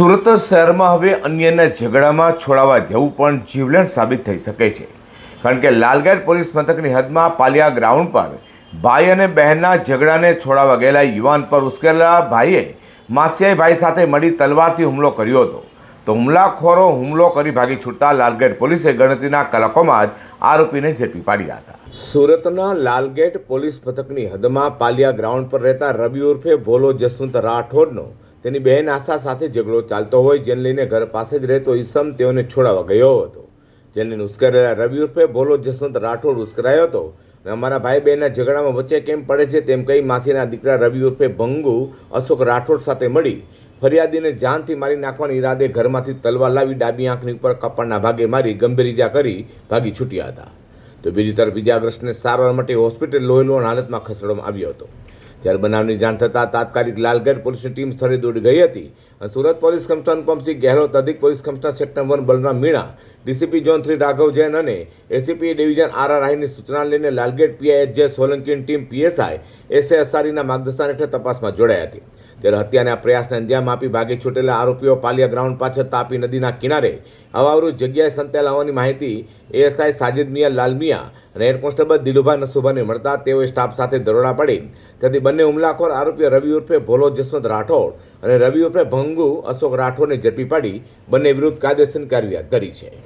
સુરત શહેરમાં હવે અન્યના ઝઘડામાં છોડાવવા જવું પણ જીવલેણ સાબિત થઈ શકે છે, કારણ કે લાલગેટ પોલીસ મથકની હદમાં પાલિયા ગ્રાઉન્ડ પર ભાઈ અને બહેનના ઝઘડાને છોડાવવા ગયેલા યુવાન પર ઉશ્કેરેલા ભાઈએ માસિયાઈ ભાઈ સાથે મળી તલવારથી હુમલો કર્યો હતો. તો હુમલાખોરો હુમલો કરી ભાગી છૂટતા લાલગેટ પોલીસે ગણતરીના કલાકોમાં જ આરોપીને ઝડપી પાડ્યા હતા. સુરતના લાલગેટ પોલીસ મથકની હદમાં પાલિયા ગ્રાઉન્ડ પર રહેતા રવિ ઉર્ફે ભોલો જસવંત રાઠોડનો તેની બહેન આશા સાથે ઝઘડો ચાલતો હોય, જેને લઈને ઘર પાસે જ રહેતો ઈસમ તેઓને છોડાવવા ગયો હતો. જેને લઈને ઉશ્કેરાયેલા રવિ ઉર્ફે ભોલો જસવંત રાઠોડ ઉશ્કેરાયો હતો અને અમારા ભાઈ બહેનના ઝઘડામાં વચ્ચે કેમ પડે છે તેમ કહી માસીના દીકરા રવિ ઉર્ફે ભંગુ અશોક રાઠોડ સાથે મળી ફરિયાદીને જાનથી મારી નાખવાના ઈરાદે ઘરમાંથી તલવાર લાવી ડાબી આંખની ઉપર કપાળના ભાગે મારી ગંભીર ઈજા કરી ભાગી છૂટ્યા હતા. તો બીજી તરફ ઇજાગ્રસ્તને સારવાર માટે હોસ્પિટલ લોહીલુહાણ હાલતમાં ખસેડવામાં આવ્યો હતો. જ્યારે બનાવની જાણ થતાં તાત્કાલિક લાલગેટ પોલીસની ટીમ સ્થળે દોડી ગઈ હતી અને સુરત પોલીસ કમિશનર અનુપમસિંહ ગેહલોત, અધિક police commissioner sector 1 Balram Meena, DCP zone 3 Raghav Jain અને એસીપી ડિવિઝન આર આહીની સૂચના લઈને લાલગેટ પીઆઈ એચ જે સોલંકીની ટીમ પીએસઆઈ એસ એ અસારીના માર્ગદર્શન હેઠળ તપાસમાં જોડાઈ હતી. ત્યારે હત્યાના પ્રયાસને અંજામ આપી ભાગી છૂટેલા આરોપીઓ પાલિયા ગ્રાઉન્ડ પાછળ તાપી નદીના કિનારે અવાવરૂ જગ્યાએ સંતાયેલા હોવાની માહિતી એએસઆઈ સાજિદ મિયા લાલ મિયા અને હેડ કોન્સ્ટેબલ દિલુભાઈ નસુભાને મળતા તેઓએ સ્ટાફ સાથે દરોડા પાડી ત્યાંથી બંને હુમલાખોર આરોપીઓ રવિ ઉર્ફે ભોલો જસવંત રાઠોડ અને રવિ ઉર્ફે ભંગુ અશોક રાઠોડને ઝડપી પાડી બંને વિરુદ્ધ કાયદેસરની કાર્યવાહી કરી છે.